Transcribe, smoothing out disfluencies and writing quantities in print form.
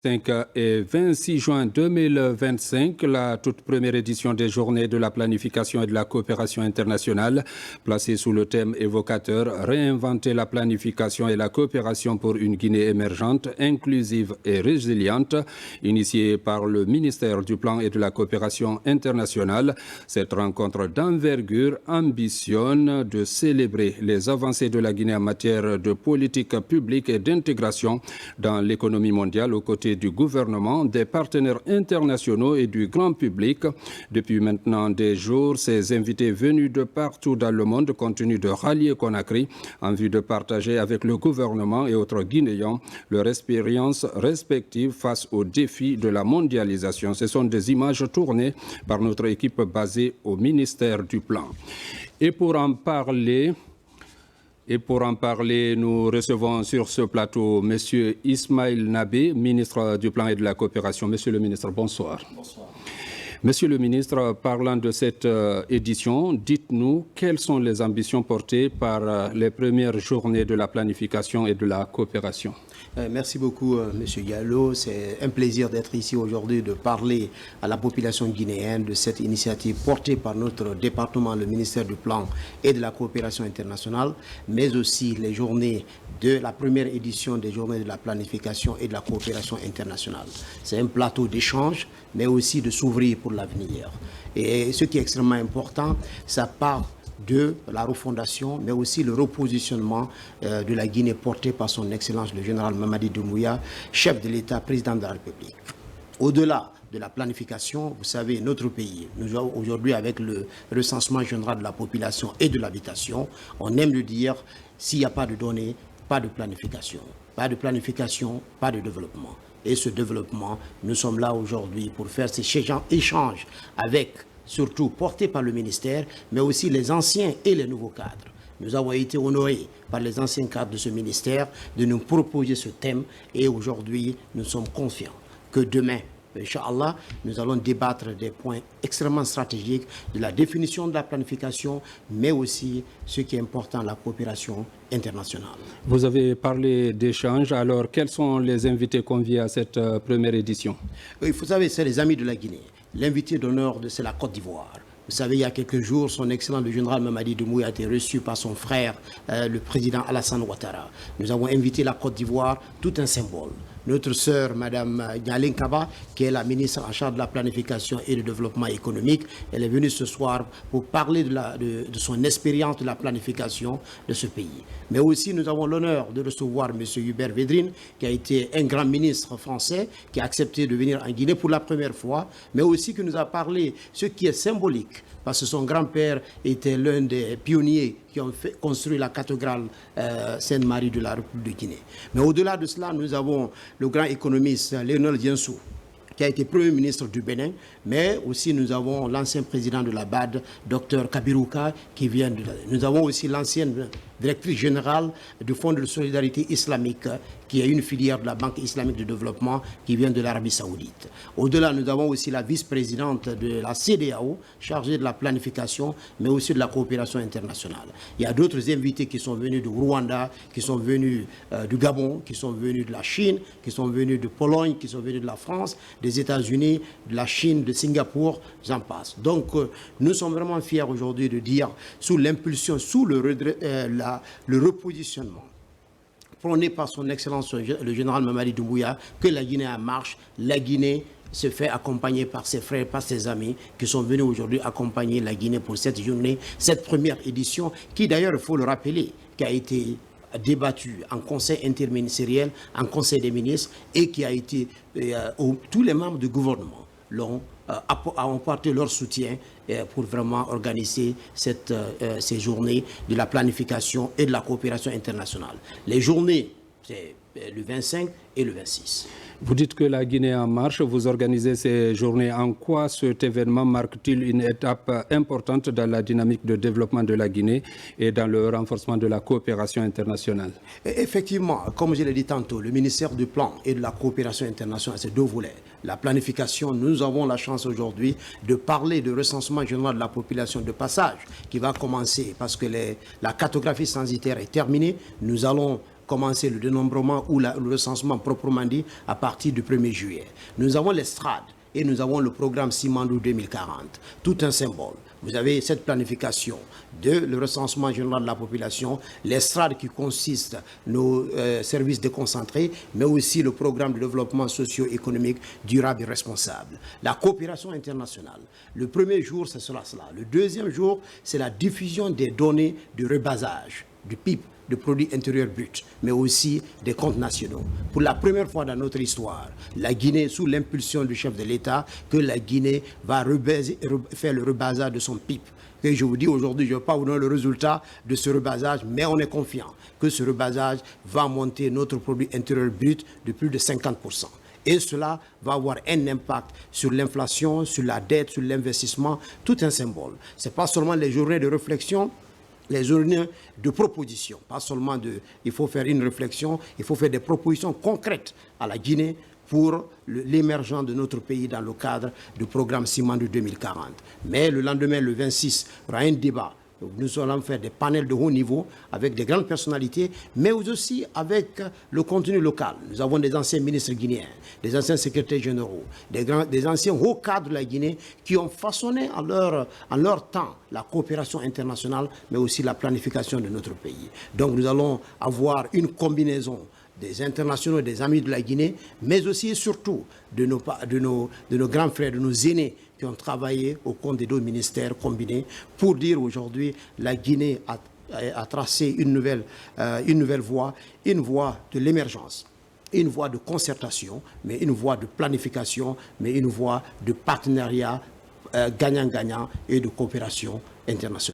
5 et 26 juin 2025, la toute première édition des Journées de la planification et de la coopération internationale, placée sous le thème évocateur « Réinventer la planification et la coopération pour une Guinée émergente, inclusive et résiliente », initiée par le ministère du Plan et de la coopération internationale. Cette rencontre d'envergure ambitionne de célébrer les avancées de la Guinée en matière de politique publique et d'intégration dans l'économie mondiale aux côtés du gouvernement, des partenaires internationaux et du grand public. Depuis maintenant des jours, ces invités venus de partout dans le monde continuent de rallier Conakry en vue de partager avec le gouvernement et autres Guinéens leur expérience respective face aux défis de la mondialisation. Ce sont des images tournées par notre équipe basée au ministère du Plan. Et pour en parler, nous recevons sur ce plateau M. Ismaël Nabé, ministre du Plan et de la Coopération. Monsieur le ministre, bonsoir. Bonsoir. Monsieur le ministre, parlant de cette édition, dites-nous quelles sont les ambitions portées par les premières journées de la planification et de la coopération. Merci beaucoup, M. Diallo. C'est un plaisir d'être ici aujourd'hui, de parler à la population guinéenne de cette initiative portée par notre département, le ministère du Plan et de la Coopération internationale, mais aussi les journées de la première édition des Journées de la planification et de la coopération internationale. C'est un plateau d'échange, mais aussi de s'ouvrir pour l'avenir. Et ce qui est extrêmement important, ça part de la refondation, mais aussi le repositionnement de la Guinée porté par son Excellence le général Mamadi Doumbouya, chef de l'État, président de la République. Au-delà de la planification, vous savez, notre pays, nous avons aujourd'hui avec le recensement général de la population et de l'habitation, on aime le dire, s'il n'y a pas de données, pas de planification. Pas de planification, pas de développement. Et ce développement, nous sommes là aujourd'hui pour faire ces échanges avec, surtout portés par le ministère, mais aussi les anciens et les nouveaux cadres. Nous avons été honorés par les anciens cadres de ce ministère de nous proposer ce thème et aujourd'hui, nous sommes confiants que demain, Inch'Allah, nous allons débattre des points extrêmement stratégiques de la définition de la planification, mais aussi ce qui est important, la coopération internationale. Vous avez parlé d'échanges, alors quels sont les invités conviés à cette première édition? Oui, vous savez, c'est les amis de la Guinée. L'invité d'honneur, c'est la Côte d'Ivoire. Vous savez, il y a quelques jours, son excellent le général Mamadi Doumbouya a été reçu par son frère, le président Alassane Ouattara. Nous avons invité la Côte d'Ivoire, tout un symbole. Notre sœur, Mme Nyalin Kaba, qui est la ministre en charge de la planification et du développement économique, elle est venue ce soir pour parler de son expérience de la planification de ce pays. Mais aussi, nous avons l'honneur de recevoir M. Hubert Védrine, qui a été un grand ministre français, qui a accepté de venir en Guinée pour la première fois, mais aussi qui nous a parlé ce qui est symbolique, parce que son grand-père était l'un des pionniers qui ont construit la cathédrale Sainte-Marie de la République de Guinée. Mais au-delà de cela, nous avons le grand économiste Léonel Diensou, qui a été Premier ministre du Bénin, mais aussi nous avons l'ancien président de la BAD, Dr Kabirouka, qui vient de... Nous avons aussi l'ancienne directrice générale du Fonds de solidarité islamique, qui est une filière de la Banque islamique de développement qui vient de l'Arabie saoudite. Au-delà, nous avons aussi la vice-présidente de la CEDEAO, chargée de la planification, mais aussi de la coopération internationale. Il y a d'autres invités qui sont venus du Rwanda, qui sont venus du Gabon, qui sont venus de la Chine, qui sont venus de Pologne, qui sont venus de la France, des États-Unis, de la Chine, de Singapour, j'en passe. Donc, nous sommes vraiment fiers aujourd'hui de dire, sous l'impulsion, sous le repositionnement prôné par son Excellence le général Mamadi Doumbouya, que la Guinée en marche. La Guinée se fait accompagner par ses frères, par ses amis qui sont venus aujourd'hui accompagner la Guinée pour cette journée, cette première édition qui d'ailleurs, il faut le rappeler, qui a été débattue en conseil interministériel, en conseil des ministres et qui a été, tous les membres du gouvernement ont apporté leur soutien pour vraiment organiser ces journées de la planification et de la coopération internationale. Les journées, c'est le 25 et le 26. Vous dites que la Guinée en marche, vous organisez ces journées. En quoi cet événement marque-t-il une étape importante dans la dynamique de développement de la Guinée et dans le renforcement de la coopération internationale? Effectivement, comme je l'ai dit tantôt, le ministère du Plan et de la coopération internationale, c'est deux volets. La planification, nous avons la chance aujourd'hui de parler de recensement général de la population de passage qui va commencer parce que la cartographie censitaire est terminée. Nous allons commencer le dénombrement ou le recensement proprement dit à partir du 1er juillet. Nous avons l'estrade et nous avons le programme Simandou 2040, tout un symbole. Vous avez cette planification le recensement général de la population, l'estrade qui consiste nos services déconcentrés, mais aussi le programme de développement socio-économique durable et responsable. La coopération internationale. Le premier jour, ce sera cela. Le deuxième jour, c'est la diffusion des données de rebasage, du PIB, de produits intérieurs bruts, mais aussi des comptes nationaux. Pour la première fois dans notre histoire, la Guinée, sous l'impulsion du chef de l'État, que la Guinée va faire le rebasage de son PIB. Et je vous dis aujourd'hui, je ne vais pas vous donner le résultat de ce rebasage, mais on est confiant que ce rebasage va monter notre produit intérieur brut de plus de 50%. Et cela va avoir un impact sur l'inflation, sur la dette, sur l'investissement, tout un symbole. Ce n'est pas seulement les journées de réflexion, les journées de propositions, pas seulement il faut faire une réflexion, il faut faire des propositions concrètes à la Guinée pour l'émergence de notre pays dans le cadre du programme Simandou 2040. Mais le lendemain, le 26, il y aura un débat. Nous allons faire des panels de haut niveau avec des grandes personnalités, mais aussi avec le contenu local. Nous avons des anciens ministres guinéens, des anciens secrétaires généraux, des anciens hauts cadres de la Guinée qui ont façonné en leur temps la coopération internationale, mais aussi la planification de notre pays. Donc nous allons avoir une combinaison des internationaux, des amis de la Guinée, mais aussi et surtout de nos grands frères, de nos aînés qui ont travaillé au compte des deux ministères combinés pour dire aujourd'hui la Guinée a tracé une nouvelle voie, une voie de l'émergence, une voie de concertation, mais une voie de planification, mais une voie de partenariat gagnant-gagnant et de coopération internationale.